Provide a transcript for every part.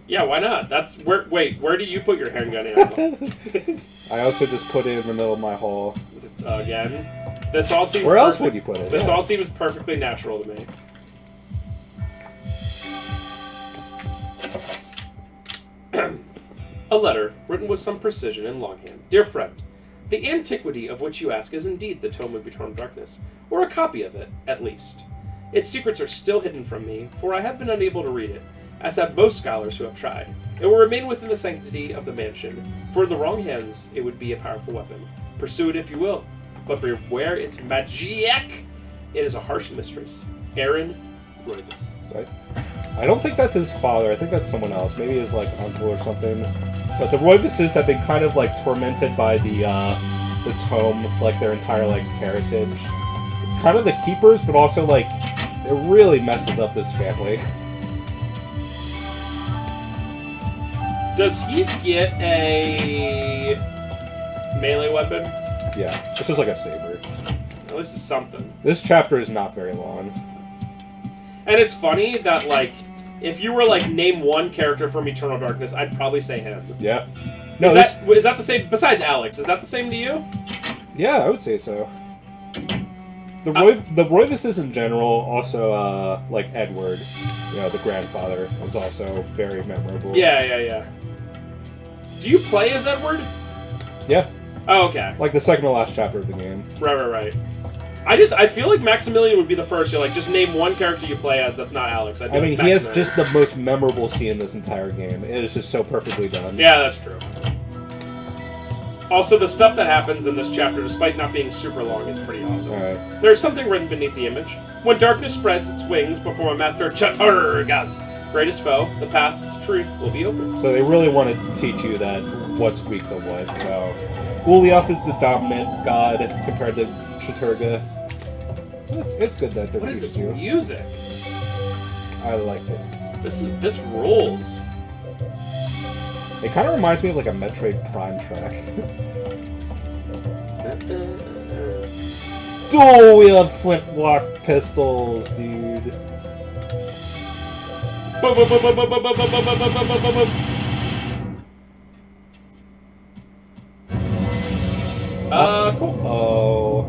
Yeah, why not? That's where. Wait, where do you put your handgun ammo? I also just put it in the middle of my hall. Again, this all seems. Where else would you put it? This all seems perfectly natural to me. A letter written with some precision and longhand. Dear friend, the antiquity of which you ask is indeed the Tome of Eternal Darkness, or a copy of it, at least. Its secrets are still hidden from me, for I have been unable to read it, as have most scholars who have tried. It will remain within the sanctity of the mansion, for in the wrong hands it would be a powerful weapon. Pursue it if you will, but beware its magic! It is a harsh mistress. Aaron Roivas. Sorry. I don't think that's his father. I think that's someone else. Maybe his, like, uncle or something. But the Roivases have been kind of, like, tormented by the tome, like, their entire, like, heritage. Kind of the keepers, but also, like, it really messes up this family. Does he get a melee weapon? Yeah, it's just like a saber. Well, this is something. This chapter is not very long. And it's funny that, like, if you were, like, name one character from Eternal Darkness, I'd probably say him. Yeah. No, is that the same? Besides Alex, is that the same to you? Yeah, I would say so. The Roivases in general, also, like Edward, you know, the grandfather, is also very memorable. Yeah. Do you play as Edward? Yeah. Oh, okay. Like the second to last chapter of the game. Right. I feel like Maximilian would be the first. You're like, just name one character you play as that's not Alex. I mean, he has just the most memorable scene in this entire game. It is just so perfectly done. Yeah, that's true. Also, the stuff that happens in this chapter, despite not being super long, is pretty awesome. Alright. There's something written beneath the image. When darkness spreads its wings before a master Chaturga's greatest foe, the path to truth will be open. So they really want to teach you that what's weak to what. So Ulyaoth is the dominant god compared to Chaturga. So it's good that they're What is teaching this you. music? I like it. This rules. It kind of reminds me of like a Metroid Prime track. Dual wield flintlock pistols, dude. Boom, boom, boom, boom, boom, boom, boom, boom, boom, boom, boom, boom, boom, boom. Cool. Oh.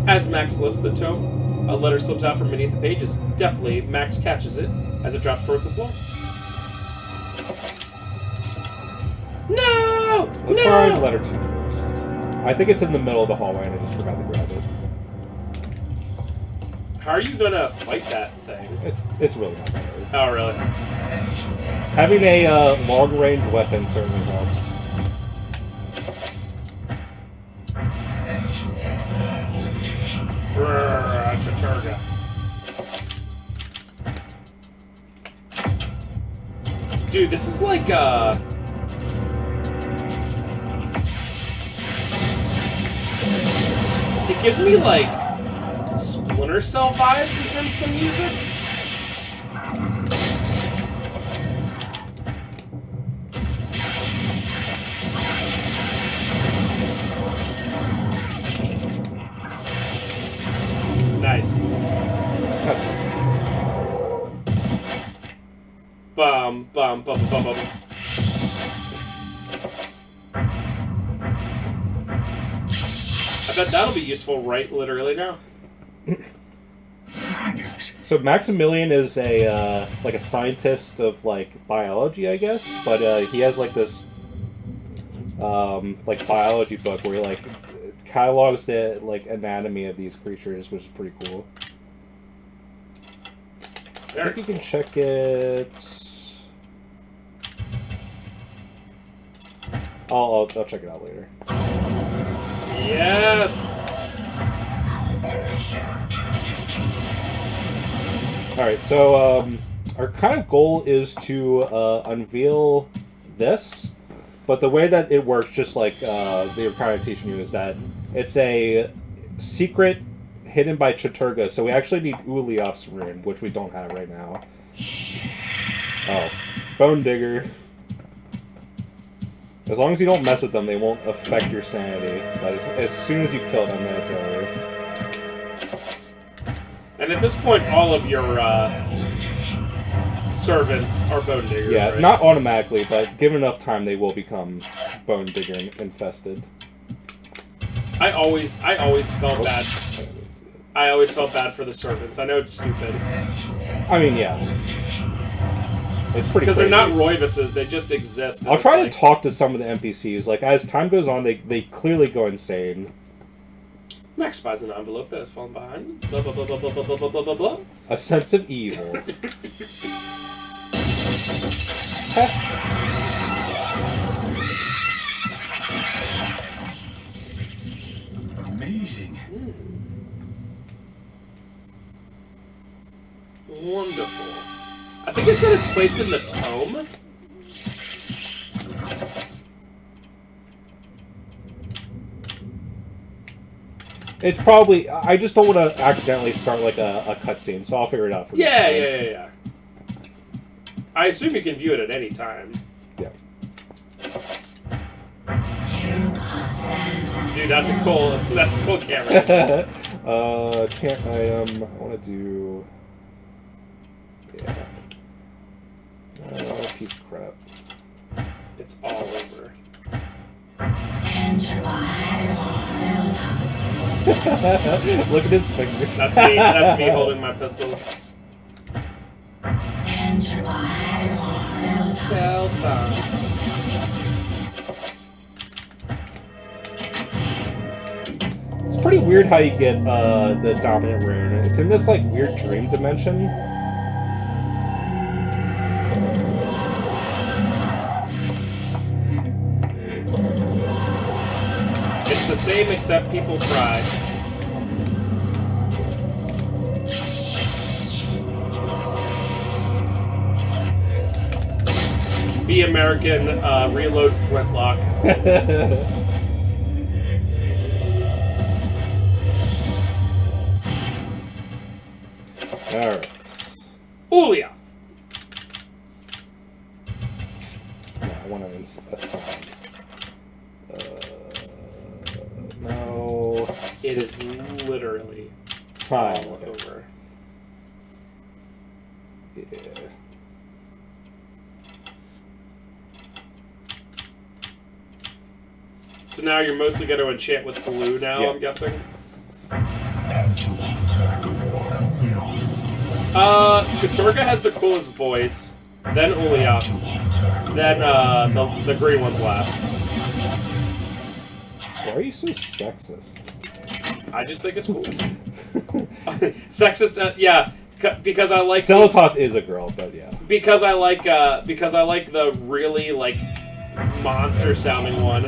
As Max lifts the tome, a letter slips out from beneath the pages. Deftly, Max catches it as it drops towards the floor. No! Let's find letter 2 first. I think it's in the middle of the hallway and I just forgot to grab it. How are you gonna fight that thing? It's really not hard. Oh, really? Having a long-range weapon certainly helps. Chaturga. Dude, this is like, it gives me, like, Splinter Cell vibes in terms of the music. Nice. Bum, bum, bum, bum, bum. I bet that'll be useful right literally now. So Maximilian is a like a scientist of like biology, I guess, but he has like this like biology book where he like catalogs the like anatomy of these creatures, which is pretty cool. I think you can check it. I'll check it out later. Yes. Alright, so our kind of goal is to unveil this, but the way that it works, just like they were kind of teaching you, is that it's a secret hidden by Chaturga, so we actually need Ulyaoth's rune, which we don't have right now. Oh, Bone Digger. As long as you don't mess with them, they won't affect your sanity, but as soon as you kill them, then it's over. And at this point, all of your servants are bone diggers. Yeah, right? not automatically, but given enough time, they will become bone digger infested. I always felt bad. I always felt bad for the servants. I know it's stupid. I mean, yeah. It's pretty because crazy. they're not Roivuses, they just exist. I'll try to talk to some of the NPCs. Like, as time goes on, they clearly go insane. Max spies an envelope that has fallen behind. Blah, blah, blah, blah, blah, blah, blah, blah, blah, blah. A sense of evil. Amazing. Wonderful. I think it said it's placed in the tome. It's probably... I just don't want to accidentally start, like, a cutscene, so I'll figure it out for Yeah. I assume you can view it at any time. Yeah. Dude, that's a cool camera. Chant item. I want to do... Yeah. Piece of crap. It's all over. Look at his fingers. That's me holding my pistols. Cell time. It's pretty weird how you get the dominant rune. It's in this like weird dream dimension. It's the same except people cry. Be American, reload flintlock. Alright. Ulia! Yeah, I want to assign. No. It is literally Fine. all over. Yeah. So now you're mostly going to enchant with blue now, Yeah. I'm guessing? Chaturga has the coolest voice, then Ulia, then the green one's last. Why are you so sexist? I just think it's cool. Sexist, yeah, because I like... Xelatoth is a girl, but yeah. Because I like the really, like, monster-sounding one.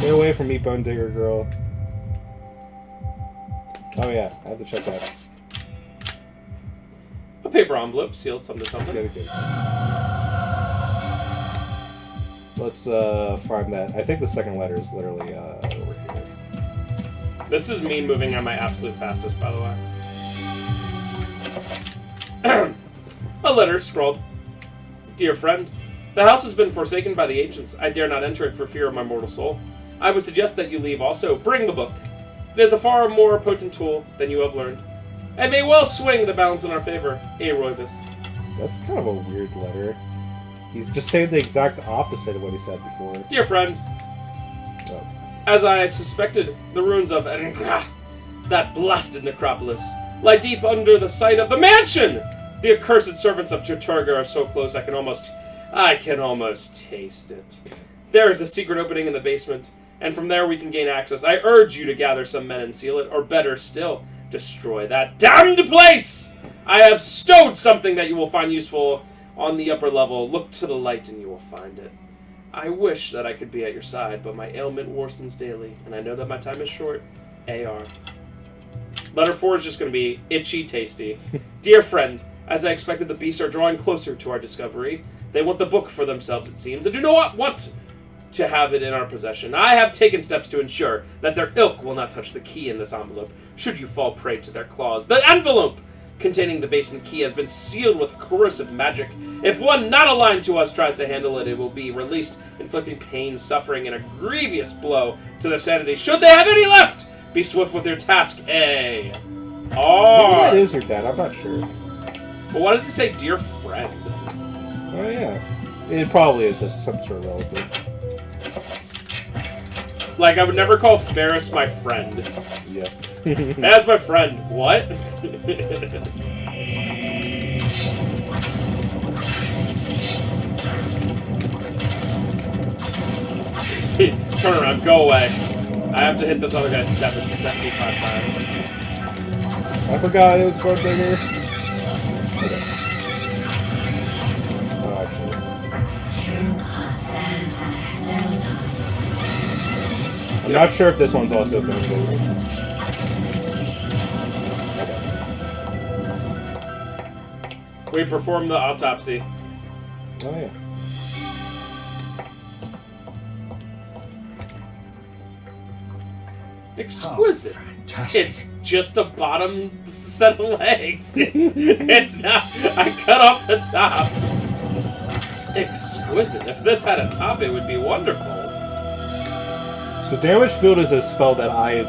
Get away from me, Bone Digger Girl. Oh yeah, I have to check that. A paper envelope sealed something. Good. Let's find that. I think the second letter is literally over here. This is me moving at my absolute fastest, by the way. A letter scrawled, "Dear friend, the house has been forsaken by the ancients. I dare not enter it for fear of my mortal soul. I would suggest that you leave also. Bring the book. It is a far more potent tool than you have learned. It may well swing the balance in our favor. A. Roivus." That's kind of a weird letter. He's just saying the exact opposite of what he said before. "Dear friend, Oh. as I suspected, the ruins of that blasted necropolis lie deep under the site of the mansion. The accursed servants of Chaturga are so close I can almost taste it. There is a secret opening in the basement, and from there we can gain access. I urge you to gather some men and seal it, or better still, destroy that damned place! I have stowed something that you will find useful on the upper level. Look to the light and you will find it. I wish that I could be at your side, but my ailment worsens daily, and I know that my time is short. AR." Letter 4 is just going to be itchy tasty. "Dear friend, as I expected, the beasts are drawing closer to our discovery. They want the book for themselves, it seems, and do not want to have it in our possession. I have taken steps to ensure that their ilk will not touch the key in this envelope, should you fall prey to their claws. The envelope containing the basement key has been sealed with corrosive magic. If one not aligned to us tries to handle it, it will be released, inflicting pain, suffering, and a grievous blow to their sanity. Should they have any left, be swift with your task. A. Oh! Maybe that is your dad, I'm not sure. But why does he say dear friend? Oh, yeah. It probably is just some sort of relative. Like, I would never call Ferris my friend. Yeah. As my friend. What? See, turn around, go away. I have to hit this other guy 75 times. I forgot it was Gold Digger. Okay. Oh, actually. I'm not sure if this one's also going to go. Okay. We perform the autopsy. Oh, yeah. Exquisite. Oh, fantastic. It's just a bottom set of legs. It's not. I cut off the top. Exquisite. If this had a top, it would be wonderful. So Damage Field is a spell that I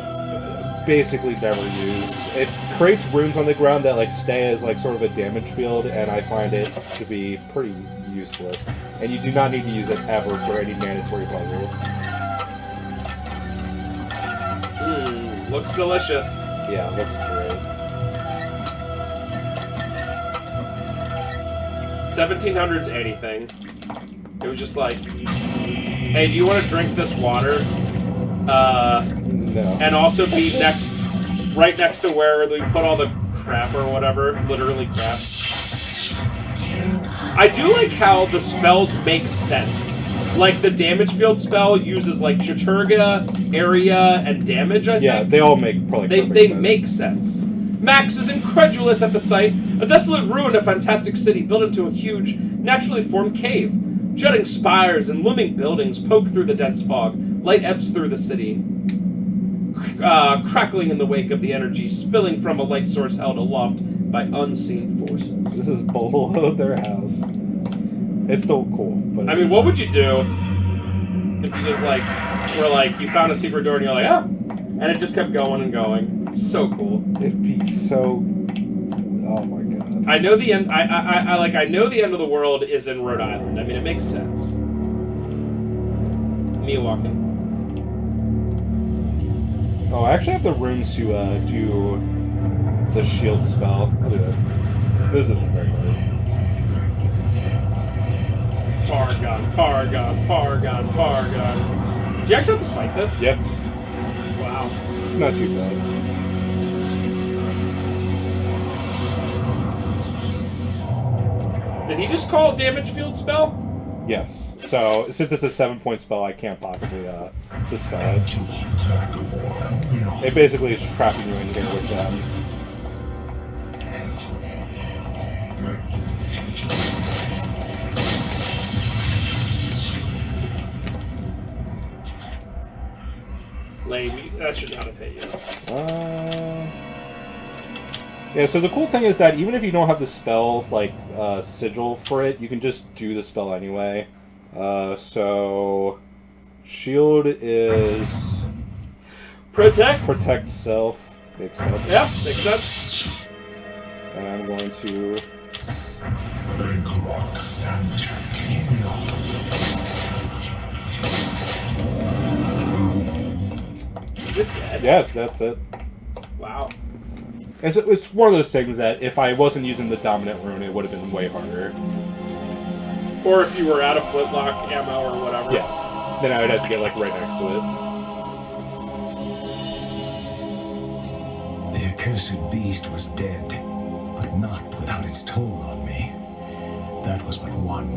basically never use. It creates runes on the ground that like stay as like sort of a damage field, and I find it to be pretty useless. And you do not need to use it ever for any mandatory puzzle. Looks delicious. Yeah, it looks great. 1700s anything. It was just like, hey, do you want to drink this water? No. And also be right next to where we put all the crap or whatever. Literally crap. I do like how the spells make sense. Like, the damage field spell uses, like, Chaturga, area, and damage, I think. Yeah, they all make probably They perfect sense. make sense. Max is incredulous at the sight. A desolate ruin of a fantastic city built into a huge, naturally formed cave. Jutting spires and looming buildings poke through the dense fog. Light ebbs through the city. Crackling in the wake of the energy, spilling from a light source held aloft by unseen forces. This is below their house. It's still cool, but I mean, what would you do if you just, like, were like, you found a secret door and you're like, oh, and it just kept going and going. So cool. it'd be so... Oh my god. I know the end. I know the end of the world is in Rhode Island. I mean, it makes sense. Mia walking. Oh, I actually have the runes to do the shield spell. I'll do it. This isn't very hard. Paragon. Do you actually have to fight this? Yep. Wow. Not too bad. Did he just call damage field spell? Yes. So, since it's a 7-point spell, I can't possibly dispel it. It basically is trapping you in here with them. Lame. That should not have hit you. Yeah, so the cool thing is that even if you don't have the spell, like, sigil for it, you can just do the spell anyway. So... Shield is... Protect self. Makes sense. Yeah, makes sense. And I'm going to... Is it dead? Yes, that's it. Wow. It's one of those things that if I wasn't using the dominant rune, it would have been way harder. Or if you were out of flintlock ammo or whatever. Yeah. Then I would have to get, like, right next to it. The accursed beast was dead, but not without its toll on me. That was but one,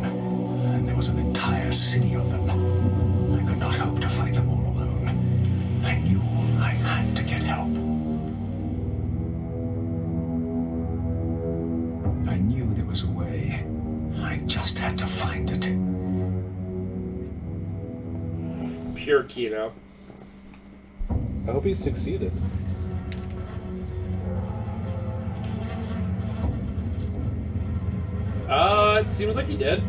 and there was an entire city of them. I could not hope to fight them all alone. I knew I had to get help. I knew there was a way. I just had to find it. Pure Kino. I hope he succeeded. It seems like he did.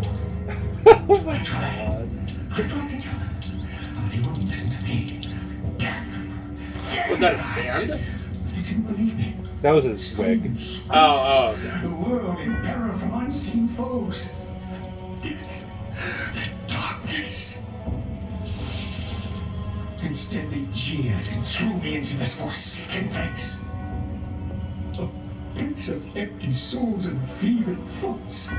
Oh my god. Was that his hand? They didn't believe me. That was his wig. Oh, okay. The world in peril from unseen foes. The darkness. Instead, they jeered and threw me into this forsaken place. A place of empty souls and fevered thoughts,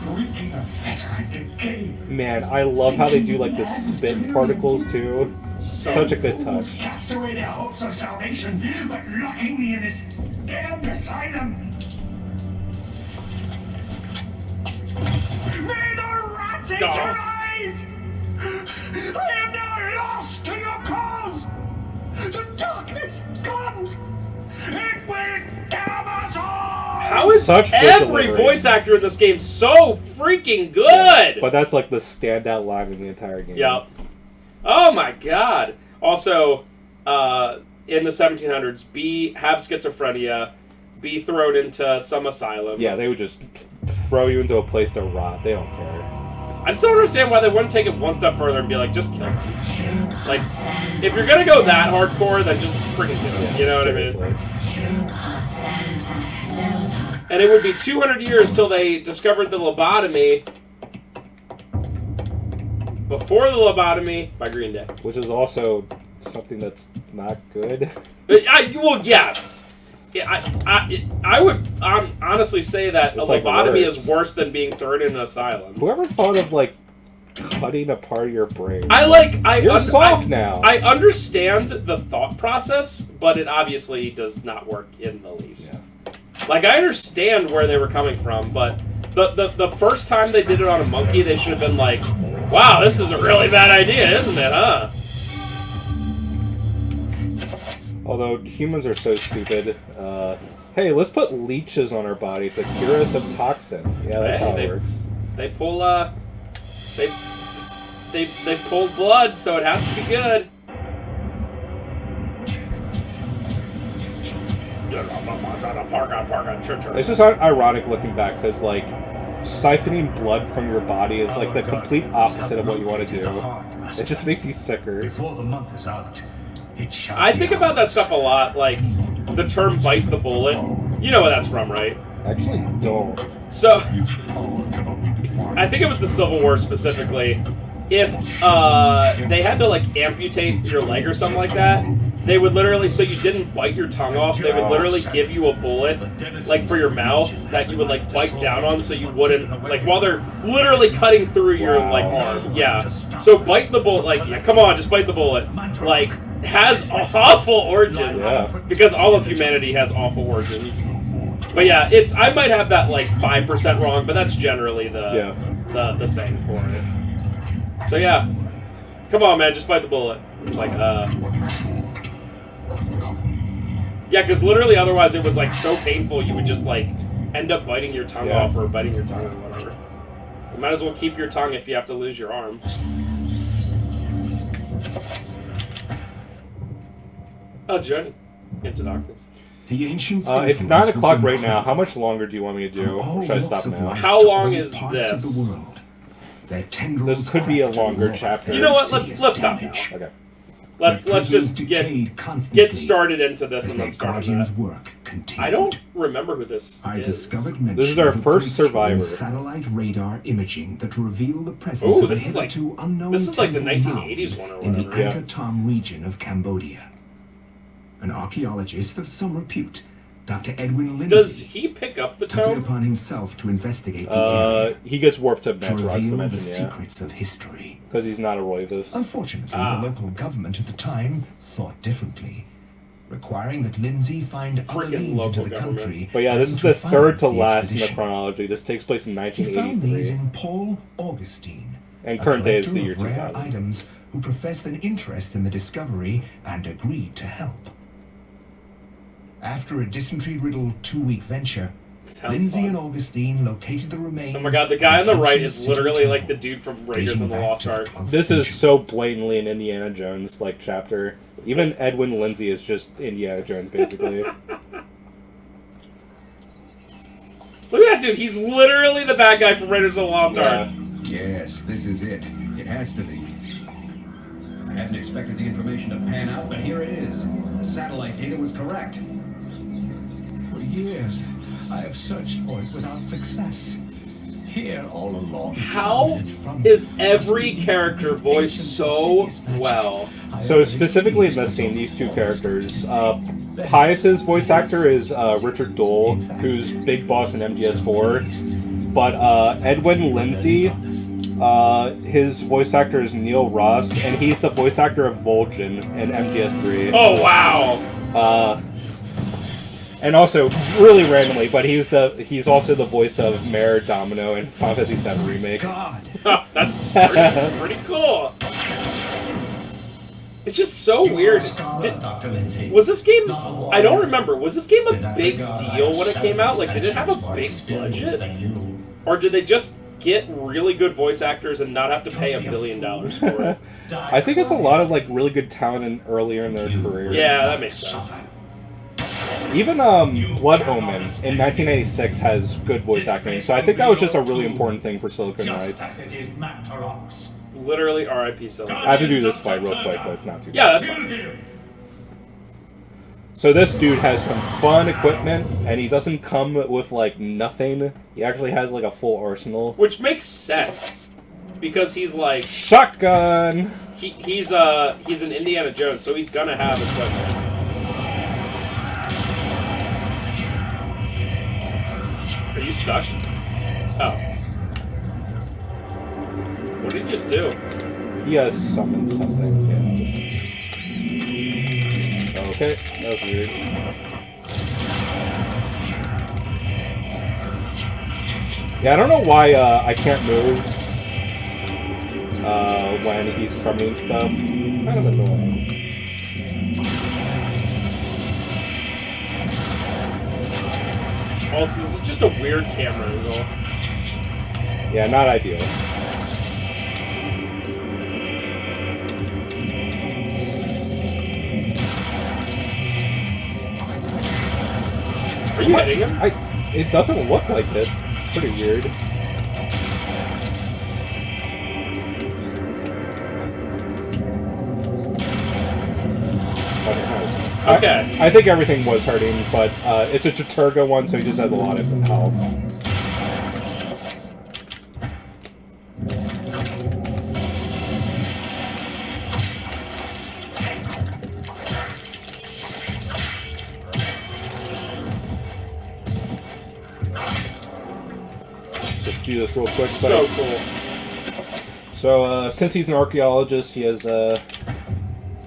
reeking of fetter and decay. Man, I love how they do like the spit particles too. Such a good touch. Cast away their hopes of salvation, but locking me in this damned asylum. May the rats eat your eyes! I am now lost to your cause! The darkness comes! It will damn us all! How is Such good every delivery. voice actor in this game so freaking good? But that's like the standout line in the entire game. Yep. Oh my god. Also, in the 1700s, have schizophrenia, be thrown into some asylum. Yeah, they would just throw you into a place to rot. They don't care. I just don't understand why they wouldn't take it one step further and be like, just kill them. Like, if you're gonna go that hardcore, then just freaking do it. You know what Seriously. I mean? And it would be 200 years till they discovered the lobotomy. Before the Lobotomy by Green Day. Which is also something that's not good. Well, yes. I would honestly say that It's a like lobotomy worse. is worse than being thrown in an asylum. Whoever thought of like cutting a part of your brain? You're soft now. I understand the thought process, but it obviously does not work in the least. Yeah. Like, I understand where they were coming from, but the first time they did it on a monkey, they should have been like, wow, this is a really bad idea, isn't it, huh? Although humans are so stupid. Hey, let's put leeches on our body to cure us of toxin. Yeah, that's how it works. They pull, they pull blood, so it has to be good. It's just ironic looking back, because, like, siphoning blood from your body is, like, the complete opposite of what you want to do. It just makes you sicker. Before the month is out, it shall I be think about that ours. stuff a lot, like, the term bite the bullet. You know where that's from, right? Actually, don't. So, I think it was the Civil War specifically. If they had to, like, amputate your leg or something like that, they would literally, so you didn't bite your tongue off, they would literally give you a bullet, like, for your mouth, that you would, like, bite down on so you wouldn't, like, while they're literally cutting through your, like, arm. Yeah. So bite the bullet, like, yeah, come on, just bite the bullet. Like, has awful origins. Yeah. Because all of humanity has awful origins. But yeah, I might have that, like, 5% wrong, but that's generally the saying for it. So yeah. Come on, man, just bite the bullet. It's like, yeah, because literally otherwise it was, like, so painful you would just, like, end up biting your tongue off or biting your tongue or whatever. You might as well keep your tongue if you have to lose your arm. A journey into darkness. The ancients. It's 9 o'clock right now. How much longer do you want me to do? Or should I stop now? How long is this? This could be a longer chapter. You know what? Let's stop now. Okay. Let's just get started into this and then start on that. I don't remember who this is. This is our first survivor. Satellite radar imaging that reveal the presence Ooh, of this is like unknown the 1980s mound one or in the whatever. Angkor Thom region of Cambodia. An archaeologist of some repute, Dr. Edward Lindsey, Does he pick up the took it tome? upon himself to investigate the area, He gets warped to to Mantrok's reveal the dimension, yeah. secrets of history. Because he's not a roivist. Unfortunately, the local government at the time thought differently, requiring that Lindsey find other Freaking means into local the government. country. But yeah, this and is to the third to finance the last in the expedition. chronology. This takes place in He found these 1983. in Paul Augustine, And a current day is collector the year of rare 2000. items who professed an interest in the discovery and agreed to help. After a dysentery-riddled 2-week venture, Sounds Lindsey fun. and Augustine located the remains. Oh my god, the guy on the of an right ancient is city literally like the temple, dude from Raiders dating of the back Lost to the Ark. 12th This is century. so blatantly an Indiana Jones like chapter. Even Edwin Lindsey is just Indiana Jones, basically. Look at that dude, he's literally the bad guy from Raiders of the Lost Ark. Yes, this is it. It has to be. I hadn't expected the information to pan out, but here it is. The satellite data was correct. years, I have searched for it without success. Here all along. How is every character voiced so well? So specifically in this scene, these two characters, Pius's voice actor is Richard Dole, who's Big Boss in MGS4, but Edward Lindsey, his voice actor is Neil Ross, and he's the voice actor of Vol'jin in MGS3. Oh wow! And also, really randomly, but he's also the voice of Mayor Domino in Final Fantasy VII Remake. God. Oh, that's pretty cool. It's just so weird. Dr. Lindsey. Was this game... I don't remember. Was this game a big deal when it came out? Like, did it have a big budget? Or did they just get really good voice actors and not have to pay $1 billion for it? I think it's a lot of, like, really good talent earlier in their career. Yeah, that makes sense. Even Blood Omen in 1986 has good voice acting, so I think that was just a really important thing for Silicon Knights. Literally R.I.P. Silicon. I have to do this fight real quick, but it's not too bad. Yeah, that's fine. So this dude has some fun equipment, and he doesn't come with, like, nothing. He actually has, like, a full arsenal. Which makes sense. Because he's like... Shotgun! He's an Indiana Jones, so he's gonna have equipment. Are you stuck? Oh. What did he just do? He has summoned something. Yeah, just... Okay, that was weird. Yeah, I don't know why I can't move when he's summoning stuff. It's kind of annoying. Also, this is just a weird camera angle. Yeah, not ideal. Are you hitting him? It doesn't look like it. It's pretty weird. Okay. I think everything was hurting, but it's a Chaturga one, so he just has a lot of health. Let's just do this real quick. So cool. So, since he's an archaeologist, he has a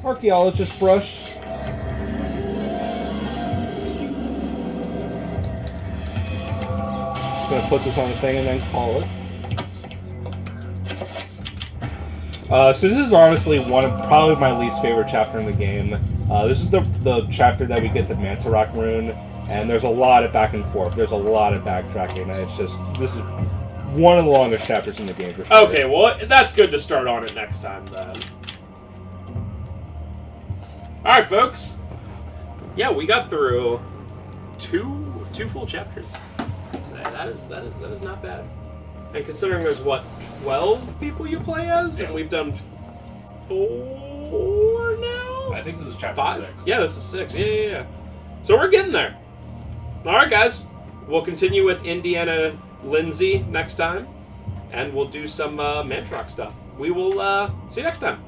archaeologist brush. Gonna put this on the thing and then call it. So this is honestly probably my least favorite chapter in the game. This is the chapter that we get the Mantarok rune, and there's a lot of back and forth. There's a lot of backtracking, and it's just, this is one of the longest chapters in the game for sure. Okay, well, that's good to start on it next time, then. Alright, folks. Yeah, we got through two full chapters. That is not bad. And considering there's, what, 12 people you play as? Yeah. And we've done 4 now? I think this is chapter 5? 6. Yeah, this is 6. Yeah. So we're getting there. Alright, guys. We'll continue with Indiana Lindsey next time. And we'll do some Mantarok stuff. We will see you next time.